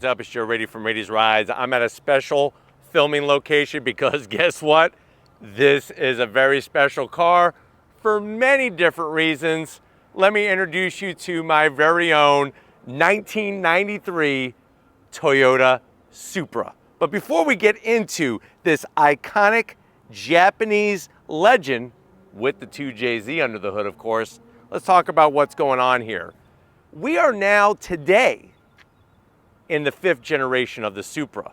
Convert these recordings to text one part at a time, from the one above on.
what's up? It's Joe Rady from Rady's Rides. I'm at a special filming location because guess what? This is a very special car for many different reasons. Let me introduce you to my very own 1993 Toyota Supra. But before we get into this iconic Japanese legend with the 2JZ under the hood, of course, let's talk about what's going on here. We are now today in the 5th generation of the Supra.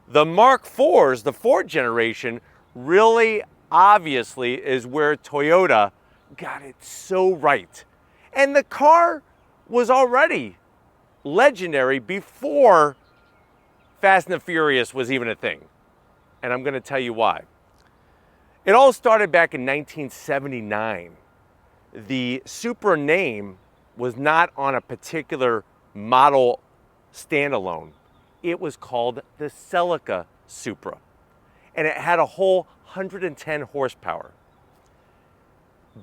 The Mk4s, the 4th generation, really obviously is where Toyota got it so right. And the car was already legendary before Fast and the Furious was even a thing. And I'm gonna tell you why. It all started back in 1979. The Supra name was not on a particular model standalone. It was called the Celica Supra, and it had a whole 110 horsepower.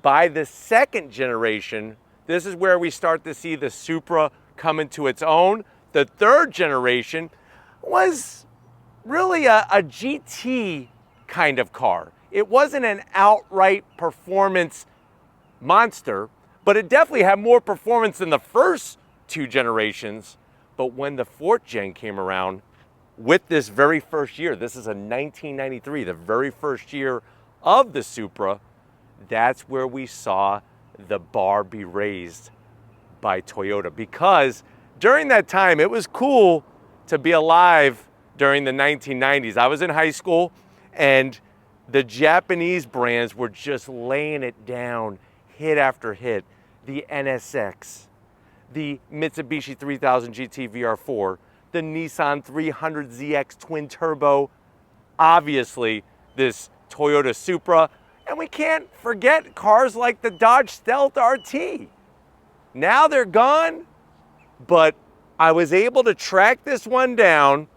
By the 2nd generation, this is where we start to see the Supra come into its own. The 3rd generation was really a GT kind of car. It wasn't an outright performance monster, but it definitely had more performance than the first 2 generations. But when the 4th gen came around, with this very first year, this is a 1993, the very first year of the Supra, that's where we saw the bar be raised by Toyota. Because during that time, it was cool to be alive during the 1990s. I was in high school, and the Japanese brands were just laying it down, hit after hit. The NSX, the Mitsubishi 3000 GT VR4, the Nissan 300ZX twin turbo, obviously this Toyota Supra, and we can't forget cars like the Dodge Stealth RT. Now they're gone, but I was able to track this one down,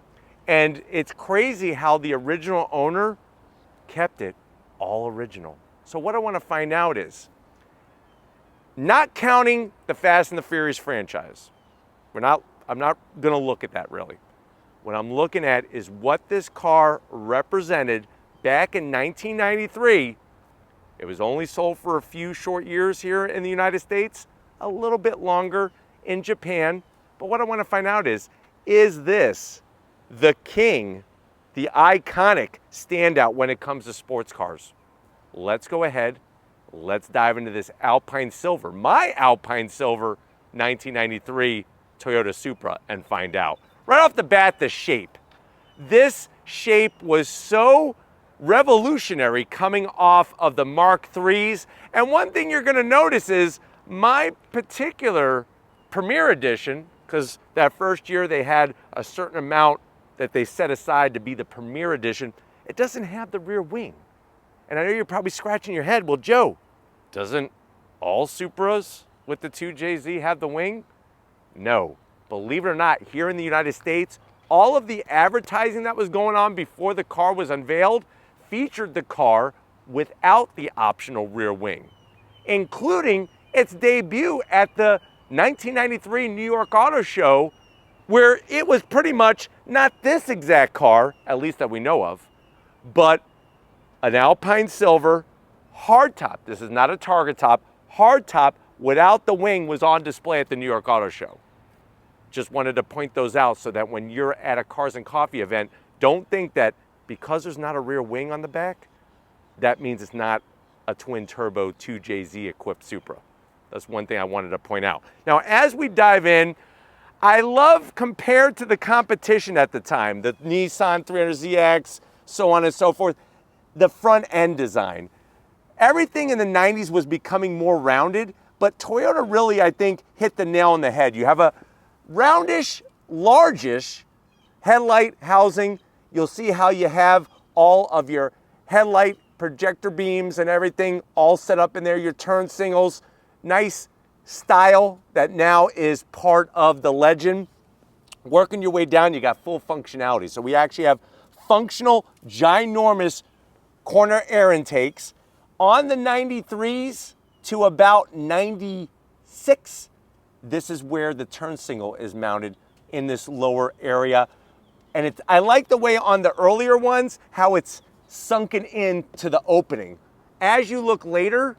and it's crazy how the original owner kept it all original. So what I want to find out is, not counting the Fast and the Furious franchise, I'm not gonna look at that really. What I'm looking at is what this car represented back in 1993. It was only sold for a few short years here in the United States, a little bit longer in Japan. But what I wanna find out is this the king, the iconic standout when it comes to sports cars? Let's go ahead. Let's dive into this Alpine Silver, my Alpine Silver 1993 Toyota Supra, and find out. Right off the bat, the shape. This shape was so revolutionary coming off of the Mark IIIs. And one thing you're gonna notice is my particular Premier Edition, because that first year they had a certain amount that they set aside to be the Premier Edition, it doesn't have the rear wing. And I know you're probably scratching your head, well, Joe, doesn't all Supras with the 2JZ have the wing? No. Believe it or not, here in the United States, all of the advertising that was going on before the car was unveiled featured the car without the optional rear wing, including its debut at the 1993 New York Auto Show, where it was pretty much not this exact car, at least that we know of, but an Alpine Silver hardtop. This is not a targa top. Hardtop without the wing was on display at the New York Auto Show. Just wanted to point those out so that when you're at a Cars and Coffee event, don't think that because there's not a rear wing on the back, that means it's not a twin turbo 2JZ equipped Supra. That's one thing I wanted to point out. Now, as we dive in, I love, compared to the competition at the time, the Nissan 300ZX, so on and so forth, the front end design. Everything in the 90s was becoming more rounded, but Toyota really, I think, hit the nail on the head. You have a roundish, largish headlight housing. You'll see how you have all of your headlight projector beams and everything all set up in there, your turn signals, nice style that now is part of the legend. Working your way down, you got full functionality. So we actually have functional, ginormous corner air intakes. On the 93s to about 96, this is where the turn signal is mounted in this lower area. And I like the way on the earlier ones, how it's sunken into the opening. As you look later,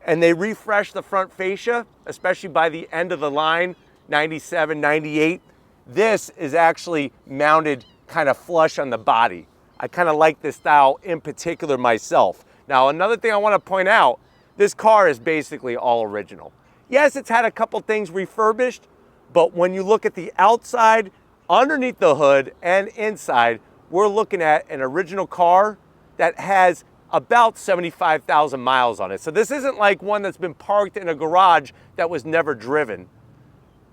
and they refresh the front fascia, especially by the end of the line, 97, 98, this is actually mounted kind of flush on the body. I kind of like this style in particular myself. Now, another thing I want to point out, this car is basically all original. Yes, it's had a couple things refurbished, but when you look at the outside, underneath the hood, and inside, we're looking at an original car that has about 75,000 miles on it. So this isn't like one that's been parked in a garage that was never driven.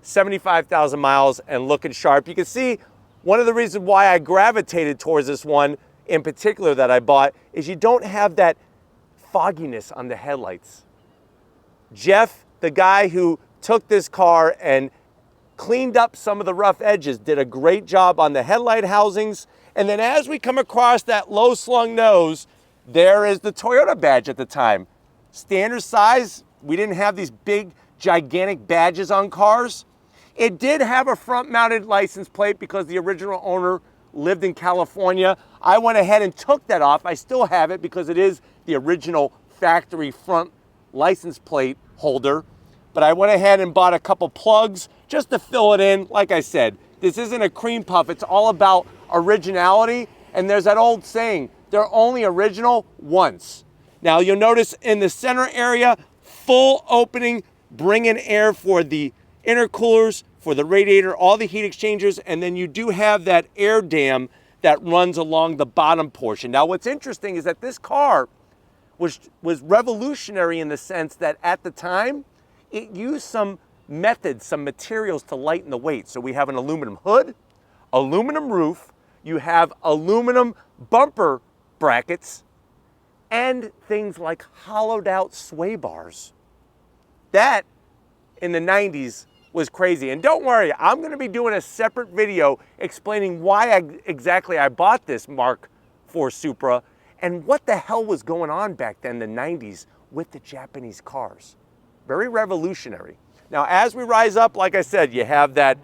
75,000 miles and looking sharp. You can see one of the reasons why I gravitated towards this one in particular that I bought is you don't have that fogginess on the headlights. Jeff, the guy who took this car and cleaned up some of the rough edges, did a great job on the headlight housings. And then as we come across that low slung nose, there is the Toyota badge at the time. Standard size, we didn't have these big, gigantic badges on cars. It did have a front mounted license plate because the original owner lived in California. I went ahead and took that off. I still have it because it is the original factory front license plate holder. But I went ahead and bought a couple plugs just to fill it in. Like I said, this isn't a cream puff. It's all about originality. And there's that old saying, they're only original once. Now you'll notice in the center area, full opening, bring in air for the intercoolers, for the radiator, all the heat exchangers, and then you do have that air dam that runs along the bottom portion. Now what's interesting is that this car was revolutionary in the sense that at the time, it used some methods, some materials to lighten the weight. So we have an aluminum hood, aluminum roof, you have aluminum bumper brackets, and things like hollowed out sway bars. That, in the 90s, was crazy. And don't worry, I'm gonna be doing a separate video explaining why exactly I bought this Mk4 Supra and what the hell was going on back then in the 90s with the Japanese cars. Very revolutionary. Now, as we rise up, like I said, you have that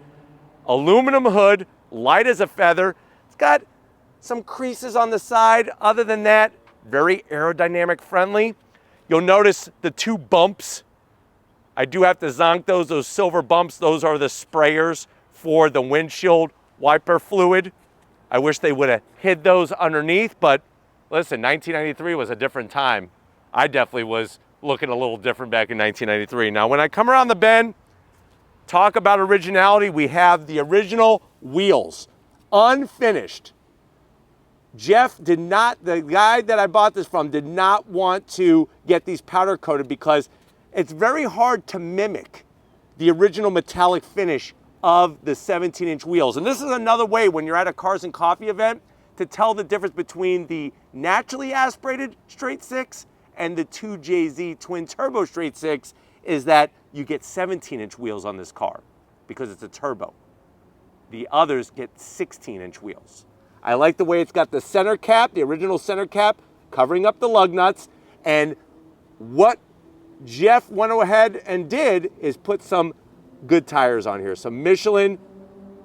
aluminum hood, light as a feather. It's got some creases on the side. Other than that, very aerodynamic friendly. You'll notice the two bumps. I do have to zonk those silver bumps. Those are the sprayers for the windshield wiper fluid. I wish they would have hid those underneath, but listen, 1993 was a different time. I definitely was looking a little different back in 1993. Now, when I come around the bend, talk about originality, we have the original wheels, unfinished. Jeff did not, the guy that I bought this from, did not want to get these powder coated because it's very hard to mimic the original metallic finish of the 17-inch wheels. And this is another way when you're at a Cars and Coffee event to tell the difference between the naturally aspirated straight six and the 2JZ twin turbo straight six is that you get 17-inch wheels on this car because it's a turbo. The others get 16-inch wheels. I like the way it's got the center cap, the original center cap, covering up the lug nuts. And what Jeff went ahead and did is put some good tires on here. Some Michelin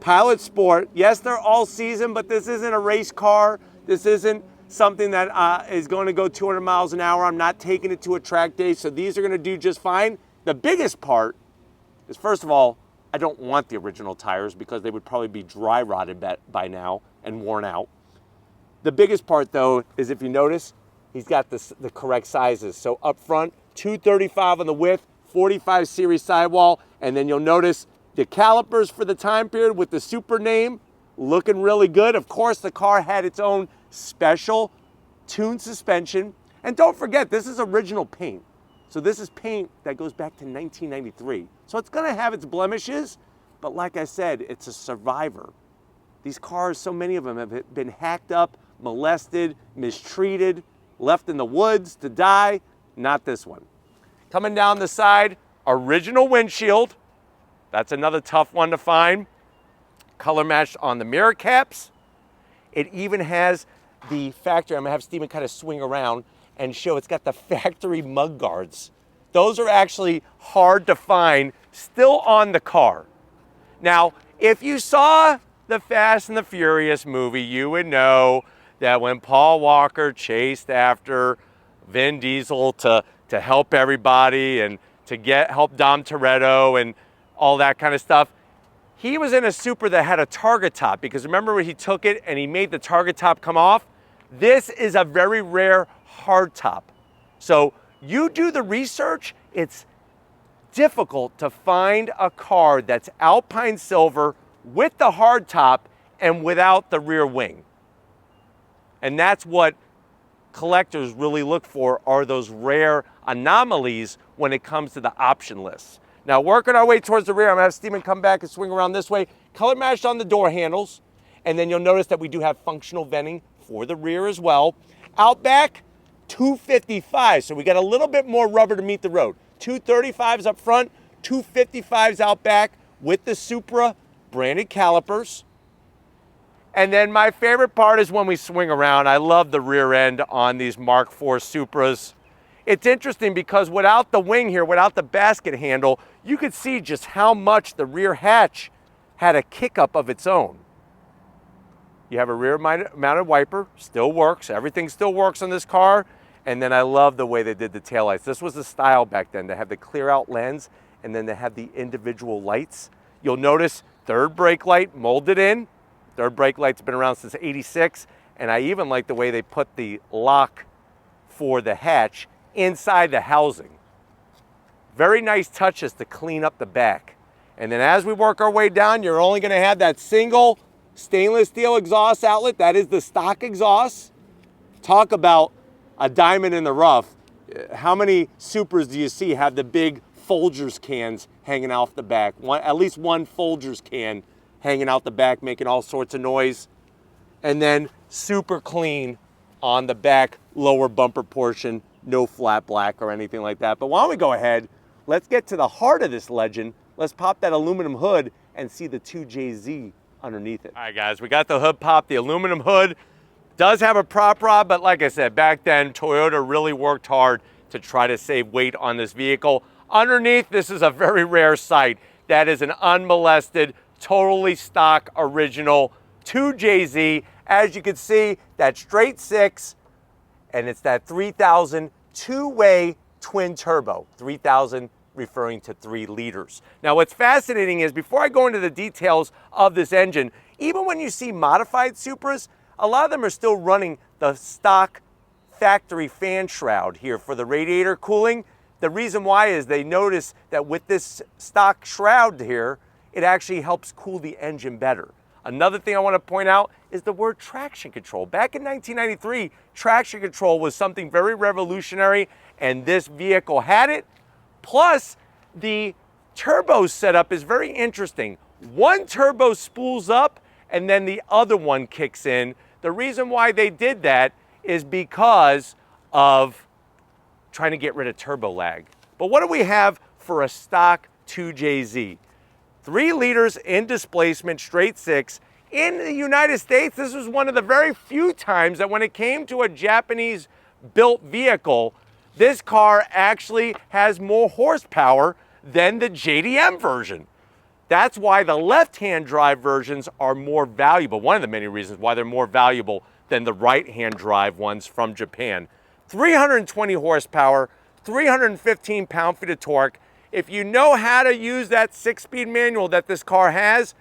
Pilot Sport. Yes, they're all season, but this isn't a race car. This isn't something that is going to go 200 miles an hour. I'm not taking it to a track day, so these are going to do just fine. The biggest part is, first of all, I don't want the original tires because they would probably be dry rotted by now and worn out. The biggest part, though, is if you notice, he's got the correct sizes. So up front, 235 on the width, 45 series sidewall, and then you'll notice the calipers for the time period with the Supra name looking really good. Of course, the car had its own special tuned suspension. And don't forget, this is original paint. So this is paint that goes back to 1993. So it's gonna have its blemishes, but like I said, it's a survivor. These cars, so many of them have been hacked up, molested, mistreated, left in the woods to die. Not this one. Coming down the side, original windshield. That's another tough one to find. Color matched on the mirror caps. It even has the factory, I'm gonna have Steven kind of swing around and show it's got the factory mud guards. Those are actually hard to find, still on the car. Now, If you saw the Fast and the Furious movie, you would know that when Paul Walker chased after Vin Diesel to help everybody and to help Dom Toretto and all that kind of stuff, he was in a Supra that had a targa top, because remember when he took it and he made the targa top come off? This is a very rare hard top. So you do the research, it's difficult to find a car that's Alpine silver with the hard top and without the rear wing. And that's what collectors really look for, are those rare anomalies when it comes to the option lists. Now, working our way towards the rear, I'm gonna have Steven come back and swing around this way. Color matched on the door handles. And then you'll notice that we do have functional venting for the rear as well. Out back, 255. So we got a little bit more rubber to meet the road. 235s up front, 255s out back with the Supra branded calipers. And then my favorite part is when we swing around. I love the rear end on these Mk4 Supras. It's interesting because without the wing here, without the basket handle, you could see just how much the rear hatch had a kick up of its own. You have a rear mounted wiper, still works. Everything still works on this car. And then I love the way they did the taillights. This was the style back then. They have the clear out lens and then they have the individual lights. You'll notice third brake light molded in. Third brake light's been around since '86. And I even like the way they put the lock for the hatch inside the housing. Very nice touches to clean up the back. And then as we work our way down, you're only gonna have that single stainless steel exhaust outlet. That is the stock exhaust. Talk about a diamond in the rough. How many Supras do you see have the big Folgers cans hanging off the back? At least one Folgers can hanging out the back, making all sorts of noise. And then super clean on the back lower bumper portion. No flat black or anything like that. But why don't we go ahead, let's get to the heart of this legend. Let's pop that aluminum hood and see the 2JZ underneath it. All right, guys, we got the hood pop. The aluminum hood does have a prop rod, but like I said, back then, Toyota really worked hard to try to save weight on this vehicle. Underneath, this is a very rare sight. That is an unmolested, totally stock, original 2JZ. As you can see, that straight six, and it's that 3,000 two-way twin turbo. 3,000 referring to 3 liters. Now what's fascinating is, before I go into the details of this engine, even when you see modified Supras, a lot of them are still running the stock factory fan shroud here for the radiator cooling. The reason why is they notice that with this stock shroud here, it actually helps cool the engine better. Another thing I want to point out is the word traction control. Back in 1993, traction control was something very revolutionary, and this vehicle had it. Plus, the turbo setup is very interesting. One turbo spools up, and then the other one kicks in. The reason why they did that is because of trying to get rid of turbo lag. But what do we have for a stock 2JZ? 3 liters in displacement, straight six. In the United States, this was one of the very few times that when it came to a Japanese built vehicle, this car actually has more horsepower than the JDM version. That's why the left-hand drive versions are more valuable. One of the many reasons why they're more valuable than the right-hand drive ones from Japan. 320 horsepower, 315 pound-feet of torque. If you know how to use that 6-speed manual that this car has,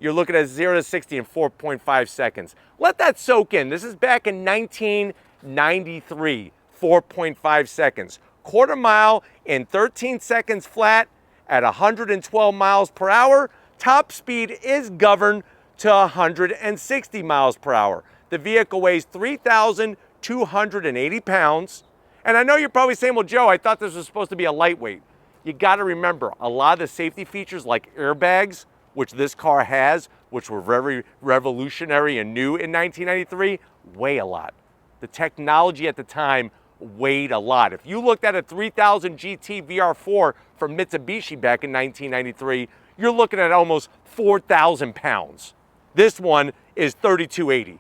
you're looking at 0 to 60 in 4.5 seconds. Let that soak in. This is back in 1993, 4.5 seconds. Quarter mile in 13 seconds flat at 112 miles per hour. Top speed is governed to 160 miles per hour. The vehicle weighs 3,280 pounds. And I know you're probably saying, well, Joe, I thought this was supposed to be a lightweight. You got to remember, a lot of the safety features like airbags, which this car has, which were very revolutionary and new in 1993, weigh a lot. The technology at the time weighed a lot. If you looked at a 3000 GT VR4 from Mitsubishi back in 1993, you're looking at almost 4,000 pounds. This one is 3,280,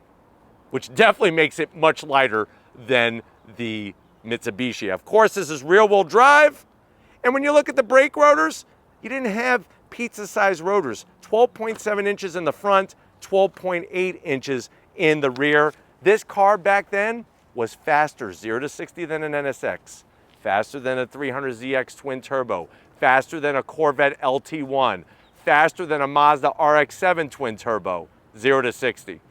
which definitely makes it much lighter than the Mitsubishi. Of course, this is rear-wheel drive. And when you look at the brake rotors, you didn't have pizza-sized rotors, 12.7 inches in the front, 12.8 inches in the rear. This car back then was faster 0 to 60 than an NSX, faster than a 300ZX twin turbo, faster than a Corvette LT1, faster than a Mazda RX-7 twin turbo, 0 to 60.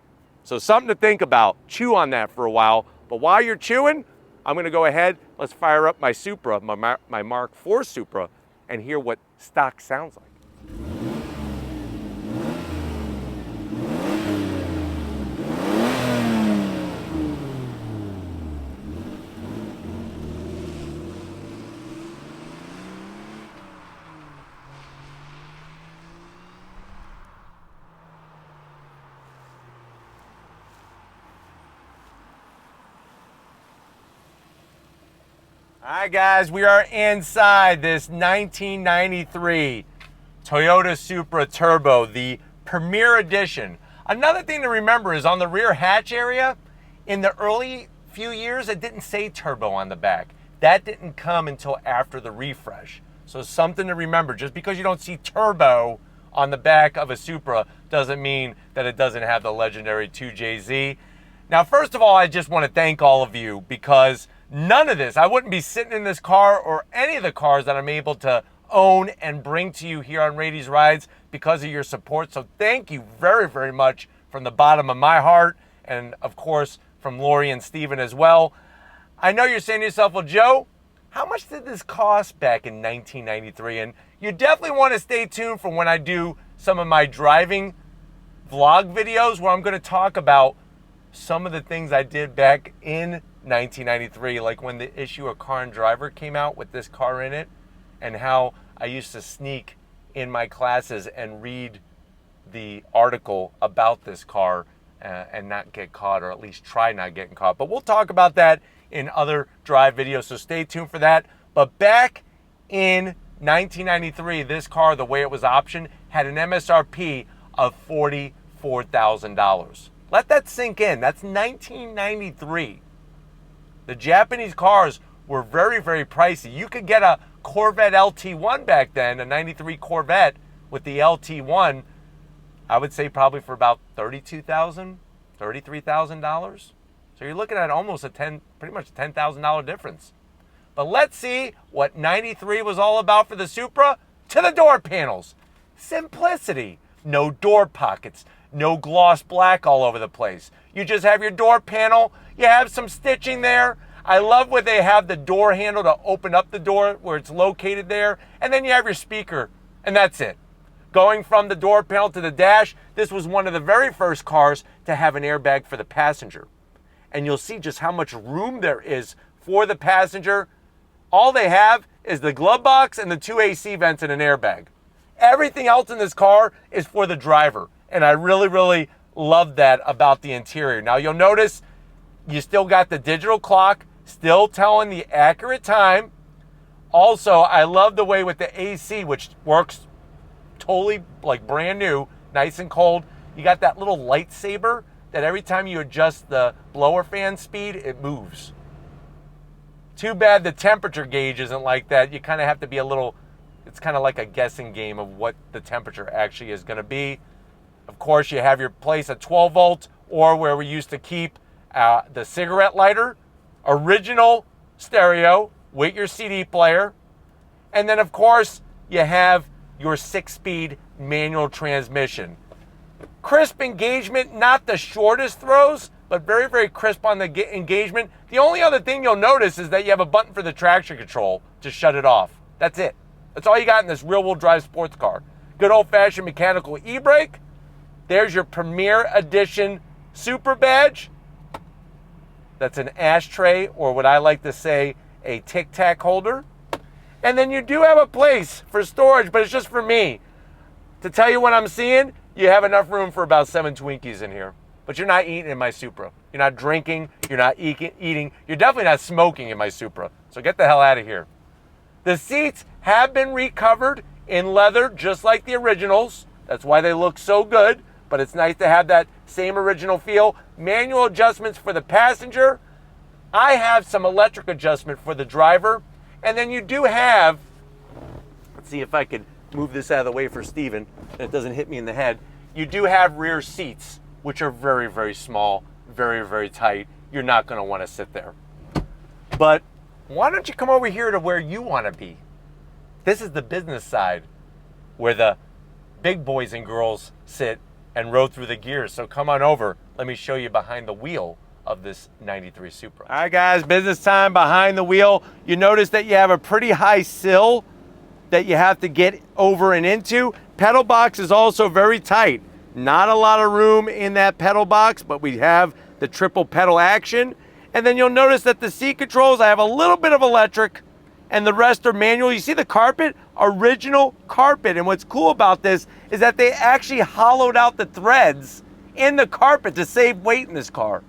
So something to think about. Chew on that for a while. But while you're chewing, I'm gonna go ahead, let's fire up my Supra, my Mk4 Supra, and hear what stock sounds like. All right, guys, we are inside this 1993 Toyota Supra Turbo, the Premier Edition. Another thing to remember is on the rear hatch area, in the early few years, it didn't say turbo on the back. That didn't come until after the refresh. So something to remember, just because you don't see turbo on the back of a Supra doesn't mean that it doesn't have the legendary 2JZ. Now, first of all, I just want to thank all of you, because none of this, I wouldn't be sitting in this car or any of the cars that I'm able to own and bring to you here on 90's Rides because of your support. So thank you very, very much from the bottom of my heart, and of course from Lori and Steven as well. I know you're saying to yourself, well, Joe, how much did this cost back in 1993? And you definitely want to stay tuned for when I do some of my driving vlog videos where I'm going to talk about some of the things I did back in 1993, like when the issue of Car and Driver came out with this car in it, and how I used to sneak in my classes and read the article about this car and not get caught, or at least try not getting caught. But we'll talk about that in other drive videos, so stay tuned for that. But back in 1993, this car, the way it was optioned, had an MSRP of $44,000. Let that sink in. That's 1993. The Japanese cars were very, very pricey. You could get a Corvette LT1 back then, a 93 Corvette with the LT1, I would say probably for about $32,000, $33,000. So you're looking at almost pretty much a $10,000 difference. But let's see what 93 was all about for the Supra. To the door panels. Simplicity. No door pockets. No gloss black all over the place. You just have your door panel. You have some stitching there. I love where they have the door handle to open up the door where it's located there. And then you have your speaker. And that's it. Going from the door panel to the dash, this was one of the very first cars to have an airbag for the passenger. And you'll see just how much room there is for the passenger. All they have is the glove box and the 2 AC vents and an airbag. Everything else in this car is for the driver. And I really, really love that about the interior. Now you'll notice you still got the digital clock, still telling the accurate time. Also, I love the way with the AC, which works totally like brand new, nice and cold. You got that little lightsaber that every time you adjust the blower fan speed, it moves. Too bad the temperature gauge isn't like that. You kind of have to be a little, it's kind of like a guessing game of what the temperature actually is going to be. Of course, you have your place at 12 volt, or where we used to keep the cigarette lighter, original stereo with your CD player. And then, of course, you have your 6-speed manual transmission. Crisp engagement, not the shortest throws, but very, very crisp on the engagement. The only other thing you'll notice is that you have a button for the traction control to shut it off. That's it. That's all you got in this rear-wheel drive sports car. Good old-fashioned mechanical e-brake. There's your Premier Edition Supra badge. That's an ashtray, or what I like to say, a Tic Tac holder. And then you do have a place for storage, but it's just for me. To tell you what I'm seeing, you have enough room for about 7 Twinkies in here. But you're not eating in my Supra. You're not drinking. You're not eating. You're definitely not smoking in my Supra. So get the hell out of here. The seats have been recovered in leather, just like the originals. That's why they look so good. But it's nice to have that same original feel. Manual adjustments for the passenger. I have some electric adjustment for the driver. And then you do have, let's see if I could move this out of the way for Steven and it doesn't hit me in the head. You do have rear seats, which are very, very small, very, very tight. You're not gonna wanna sit there. But why don't you come over here to where you wanna be? This is the business side where the big boys and girls sit and row through the gears. So come on over, let me show you behind the wheel of this 93 Supra. All right guys, business time behind the wheel. You notice that you have a pretty high sill that you have to get over and into. Pedal box is also very tight. Not a lot of room in that pedal box, but we have the triple pedal action. And then you'll notice that the seat controls, I have a little bit of electric and the rest are manual. You see the carpet? Original carpet. And what's cool about this is that they actually hollowed out the threads in the carpet to save weight in this car.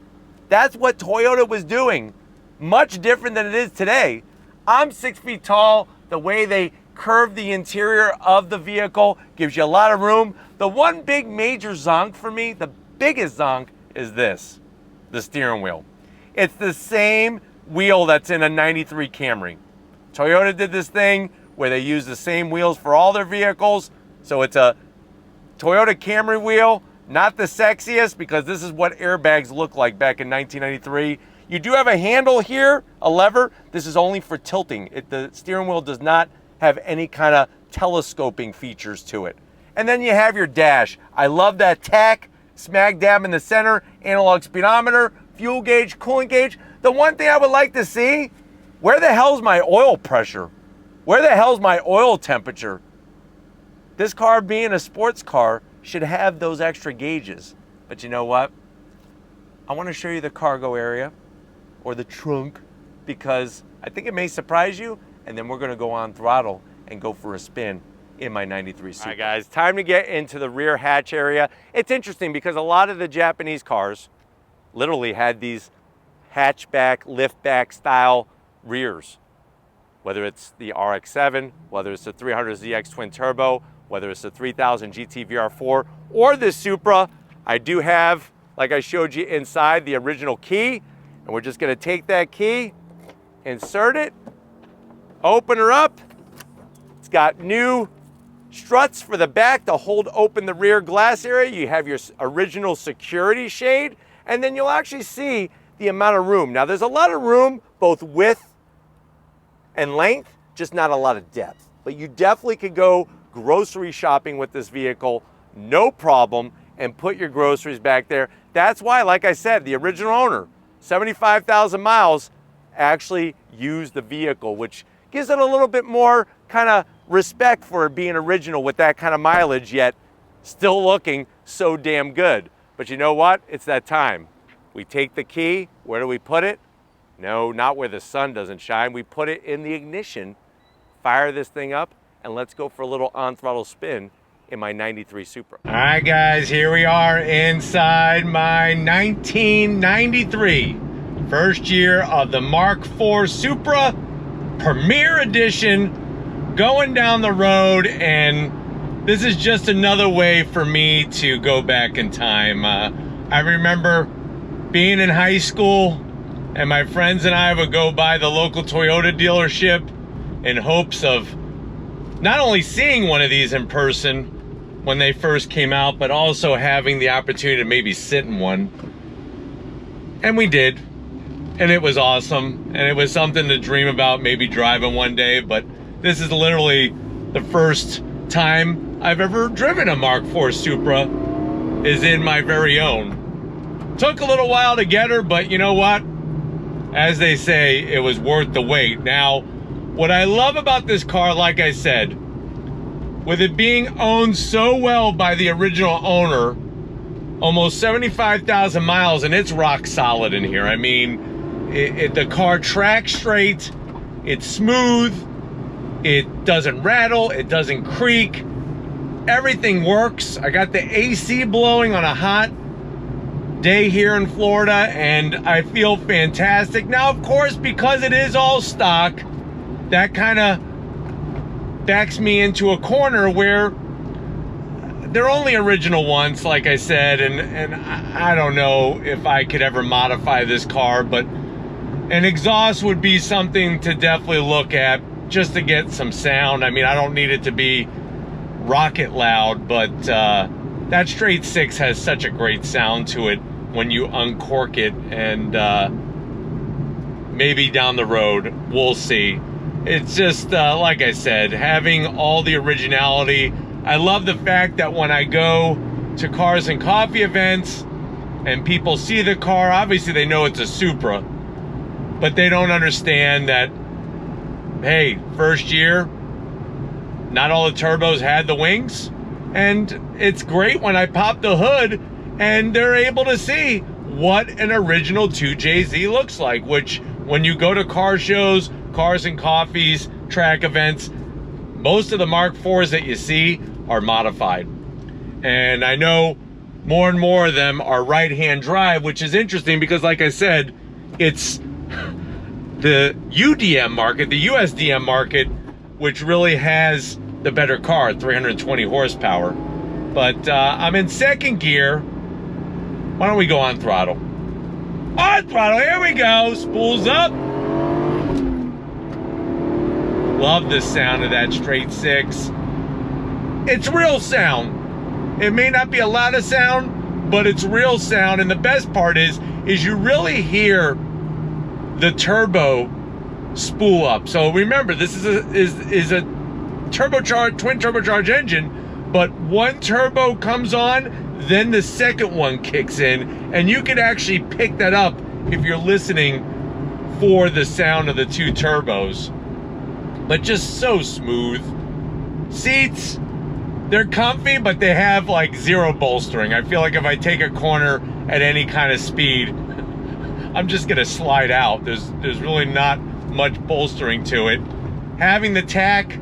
That's what Toyota was doing. Much different than it is today. I'm 6 feet tall. The way they curve the interior of the vehicle gives you a lot of room. The one big major zonk for me, the biggest zonk, is this, the steering wheel. It's the same wheel that's in a 93 Camry. Toyota did this thing where they use the same wheels for all their vehicles. So it's a Toyota Camry wheel, not the sexiest because this is what airbags look like back in 1993. You do have a handle here, a lever. This is only for tilting. The steering wheel does not have any kind of telescoping features to it. And then you have your dash. I love that tach, smack dab in the center, analog speedometer, fuel gauge, coolant gauge. The one thing I would like to see, where the hell's my oil pressure? Where the hell's my oil temperature? This car, being a sports car, should have those extra gauges. But you know what? I want to show you the cargo area or the trunk because I think it may surprise you, and then we're going to go on throttle and go for a spin in my 93 Supra. All right guys, time to get into the rear hatch area. It's interesting because a lot of the Japanese cars literally had these hatchback, liftback style rears. Whether it's the RX-7, whether it's the 300ZX twin turbo, whether it's the 3000 GT VR4 or this Supra, I do have, like I showed you inside, the original key. And we're just gonna take that key, insert it, open her up. It's got new struts for the back to hold open the rear glass area. You have your original security shade, and then you'll actually see the amount of room. Now there's a lot of room, both width and length, just not a lot of depth. But you definitely could go grocery shopping with this vehicle, no problem, and put your groceries back there. That's why, like I said, the original owner, 75,000 miles, actually used the vehicle, which gives it a little bit more kind of respect for it being original with that kind of mileage, yet still looking so damn good. But you know what? It's that time. We take the key, where do we put it? No, not where the sun doesn't shine. We put it in the ignition, fire this thing up, and let's go for a little on-throttle spin in my 93 Supra. All right, guys, here we are inside my 1993. First year of the Mk4 Supra, Premier Edition, going down the road, and this is just another way for me to go back in time. I remember being in high school, and my friends and I would go by the local Toyota dealership in hopes of not only seeing one of these in person when they first came out, but also having the opportunity to maybe sit in one. And we did. And it was awesome. And it was something to dream about maybe driving one day. But this is literally the first time I've ever driven a Mk4 Supra is in my very own. Took a little while to get her, but you know what? As they say, it was worth the wait. Now, what I love about this car, like I said, with it being owned so well by the original owner, almost 75,000 miles, and it's rock solid in here. I mean, the car tracks straight, it's smooth, it doesn't rattle, it doesn't creak, everything works. I got the AC blowing on a hot day here in Florida, and I feel fantastic. Now, of course, because it is all stock, that kind of backs me into a corner where they're only original once, like I said, and I don't know if I could ever modify this car, but an exhaust would be something to definitely look at just to get some sound. I mean, I don't need it to be rocket loud, but that straight six has such a great sound to it when you uncork it, and maybe down the road, we'll see. It's just, like I said, having all the originality. I love the fact that when I go to cars and coffee events and people see the car, obviously they know it's a Supra, but they don't understand that, hey, first year, not all the turbos had the wings. And it's great when I pop the hood and they're able to see what an original 2JZ looks like, which when you go to car shows, cars and coffees, track events, most of the Mark IVs that you see are modified. And I know more and more of them are right-hand drive, which is interesting because, like I said, it's the UDM market, the USDM market, which really has the better car, 320 horsepower. But I'm in second gear. Why don't we go on throttle? On throttle, here we go. Spools up. Love the sound of that straight six. It's real sound. It may not be a lot of sound, but it's real sound. And the best part is you really hear the turbo spool up. So remember, this is a turbocharged, twin turbocharged engine, but one turbo comes on, then the second one kicks in, and you can actually pick that up if you're listening for the sound of the two turbos. But just so smooth. Seats, they're comfy, but they have like zero bolstering. I feel like if I take a corner at any kind of speed, I'm just gonna slide out. There's really not much bolstering to it. Having the tach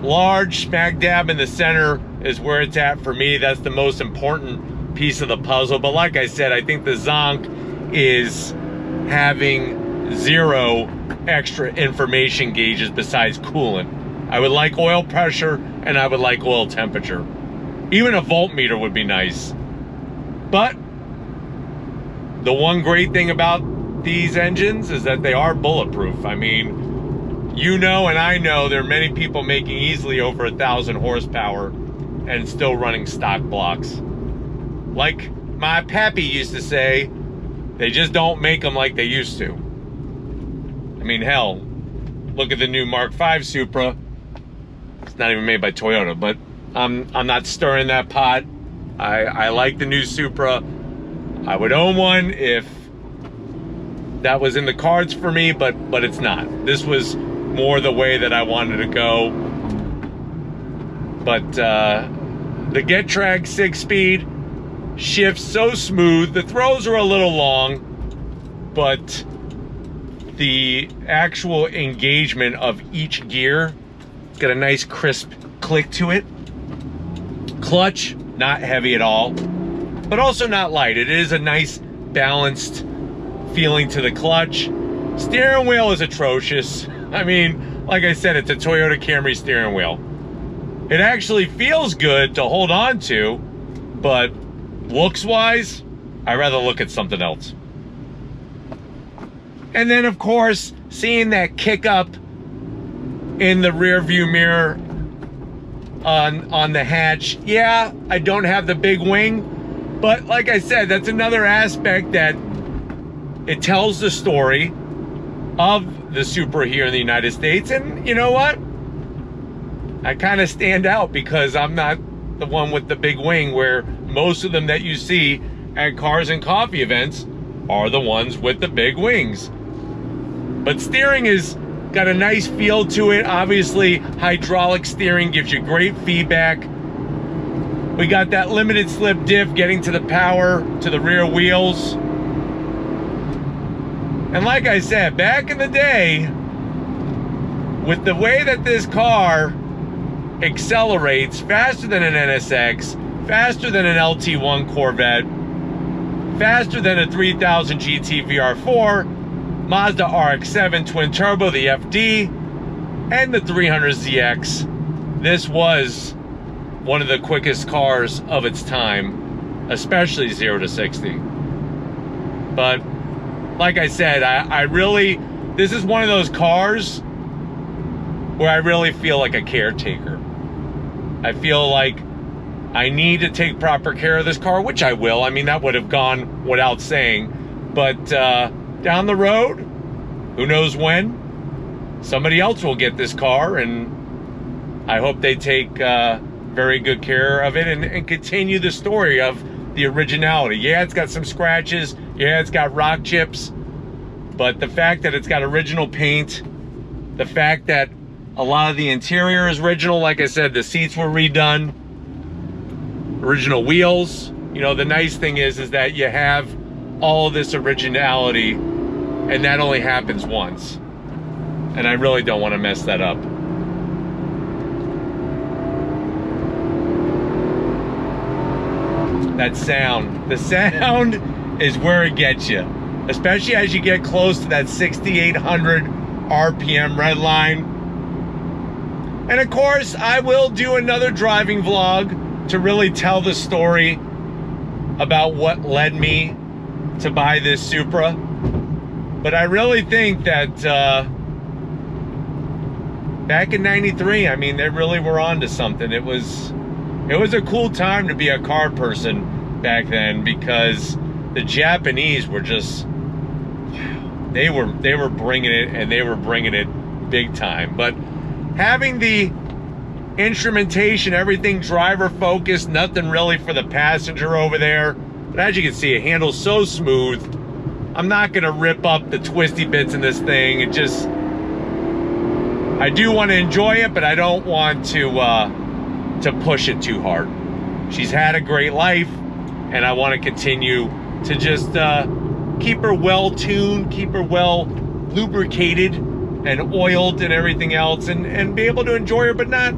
large smack dab in the center is where it's at for me. That's the most important piece of the puzzle. But like I said, I think the zonk is having zero extra information gauges besides coolant. I would like oil pressure and I would like oil temperature. Even a voltmeter would be nice. But the one great thing about these engines is that they are bulletproof. I mean, you know, and I know there are many people making easily over 1,000 horsepower and still running stock blocks. Like my pappy used to say, they just don't make them like they used to. I mean, hell, look at the new Mark V Supra. It's not even made by Toyota, but I'm not stirring that pot. I like the new Supra. I would own one if that was in the cards for me, but it's not. This was more the way that I wanted to go. But the GetTrack 6-speed shifts so smooth. The throws are a little long, but the actual engagement of each gear, it's got a nice crisp click to it. Clutch, not heavy at all, but also not light. It is a nice balanced feeling to the clutch. Steering wheel is atrocious. I mean, like I said, it's a Toyota Camry steering wheel. It actually feels good to hold on to, but looks-wise, I'd rather look at something else. And then, of course, seeing that kick up in the rear view mirror on the hatch. Yeah, I don't have the big wing, but like I said, that's another aspect that it tells the story of the Supra here in the United States. And you know what? I kind of stand out because I'm not the one with the big wing, where most of them that you see at cars and coffee events are the ones with the big wings. But steering is got a nice feel to it. Obviously, hydraulic steering gives you great feedback. We got that limited slip diff getting to the power to the rear wheels. And like I said, back in the day, with the way that this car accelerates faster than an NSX, faster than an LT1 Corvette, faster than a 3000 GT VR4, Mazda RX-7 twin turbo, the FD, and the 300ZX. This was one of the quickest cars of its time, especially 0 to 60. But like I said, I really, this is one of those cars where I really feel like a caretaker. I feel like I need to take proper care of this car, which I will. I mean, that would have gone without saying. But down the road, who knows when, somebody else will get this car, and I hope they take very good care of it and continue the story of the originality. Yeah, it's got some scratches. Yeah, it's got rock chips. But the fact that it's got original paint, the fact that a lot of the interior is original, like I said, the seats were redone, original wheels. You know, the nice thing is that you have all of this originality, and that only happens once. And I really don't want to mess that up. That sound, the sound is where it gets you, especially as you get close to that 6,800 RPM red line. And of course, I will do another driving vlog to really tell the story about what led me to buy this Supra. But I really think that back in '93, I mean, they really were onto something. It was a cool time to be a car person back then, because the Japanese were just, they were bringing it, and they were bringing it big time. But having the instrumentation, everything driver focused, nothing really for the passenger over there. But as you can see, it handles so smooth. I'm not gonna rip up the twisty bits in this thing. It just, I do want to enjoy it, but I don't want to push it too hard. She's had a great life, and I want to continue to just keep her well tuned, keep her well lubricated and oiled and everything else, and be able to enjoy her, but not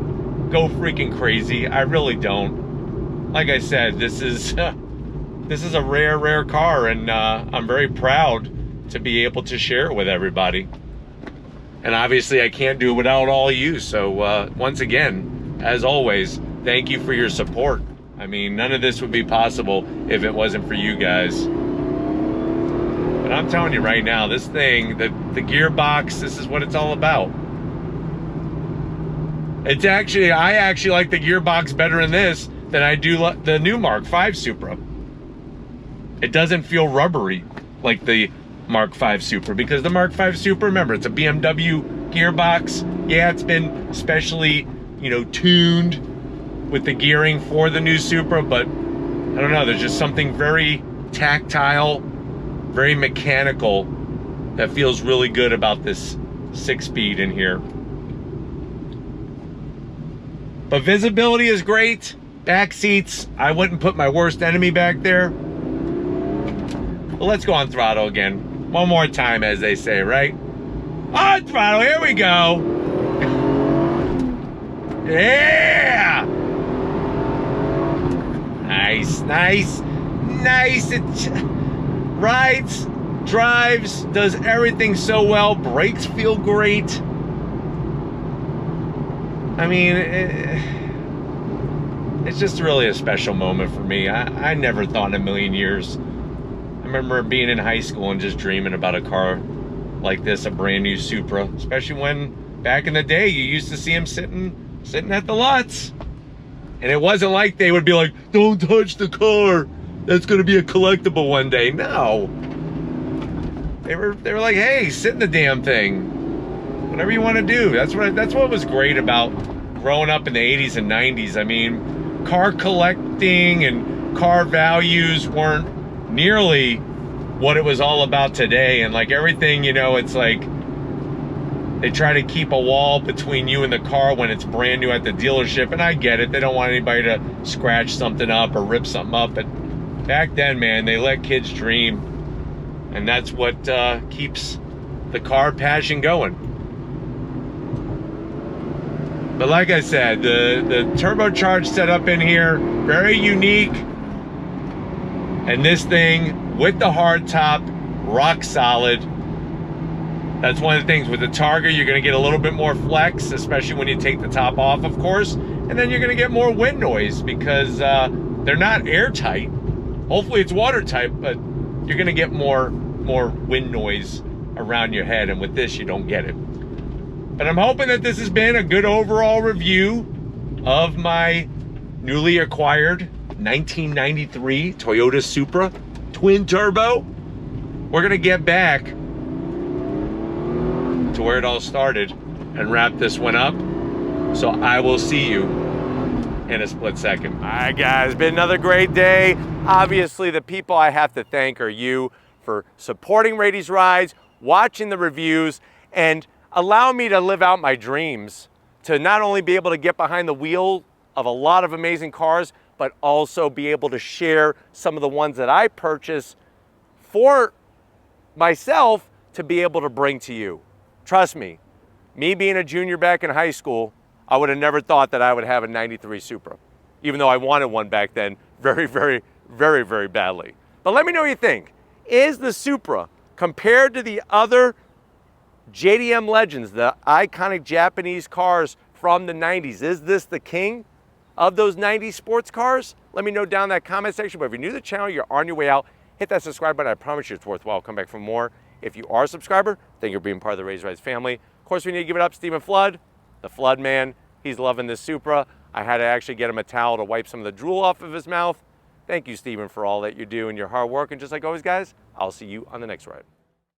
go freaking crazy. I really don't. Like I said, this is a rare car, and I'm very proud to be able to share it with everybody. And obviously I can't do it without all of you. So once again, as always, thank you for your support. I mean, none of this would be possible if it wasn't for you guys. But I'm telling you right now, this thing, the gearbox, this is what it's all about. It's actually, I actually like the gearbox better in this than I do the new Mk4 Supra. It doesn't feel rubbery like the Mk4 Supra, because the Mk4 Supra, remember, it's a BMW gearbox. Yeah, it's been specially, you know, tuned with the gearing for the new Supra, but I don't know, there's just something very tactile, very mechanical that feels really good about this 6-speed in here. But visibility is great. Back seats, I wouldn't put my worst enemy back there. But let's go on throttle again. One more time, as they say, right? On throttle, here we go. Yeah! Nice. It rides, drives, does everything so well. Brakes feel great. I mean, it's just really a special moment for me. I never thought in a million years. I remember being in high school and just dreaming about a car like this, a brand new Supra. Especially when, back in the day, you used to see them sitting at the lots. And it wasn't like they would be like, don't touch the car, that's gonna be a collectible one day. No. They were like, hey, sit in the damn thing. Whatever you want to do. That's what was great about growing up in the 80s and 90s. I mean, car collecting and car values weren't nearly what it was all about today. And like everything, you know, it's like they try to keep a wall between you and the car when it's brand new at the dealership. And I get it, they don't want anybody to scratch something up or rip something up. But back then, man, they let kids dream, and that's what keeps the car passion going. But like I said, the turbocharged setup in here, very unique. And this thing with the hard top, rock solid. That's one of the things with the Targa, you're gonna get a little bit more flex, especially when you take the top off, of course. And then you're gonna get more wind noise because they're not airtight. Hopefully it's watertight, but you're gonna get more wind noise around your head, and with this you don't get it. But I'm hoping that this has been a good overall review of my newly acquired 1993 Toyota Supra twin turbo. We're gonna get back to where it all started and wrap this one up. So I will see you in a split second. All right, guys, been another great day. Obviously, the people I have to thank are you for supporting Rady's Rides, watching the reviews, and allow me to live out my dreams to not only be able to get behind the wheel of a lot of amazing cars, but also be able to share some of the ones that I purchase for myself to be able to bring to you. Trust me, me being a junior back in high school, I would have never thought that I would have a 93 Supra, even though I wanted one back then very, very, very, very badly. But let me know what you think. Is the Supra, compared to the other JDM legends, the iconic Japanese cars from the 90s, is this the king of those 90s sports cars? Let me know down in that comment section. But if you're new to the channel, you're on your way out, hit that subscribe button. I promise you it's worthwhile. I'll come back for more. If you are a subscriber, thank you for being part of the Rady's Rides family. Of course, we need to give it up, Stephen Flood, the Flood man. He's loving this Supra. I had to actually get him a towel to wipe some of the drool off of his mouth. Thank you, Stephen, for all that you do and your hard work. And just like always, guys, I'll see you on the next ride.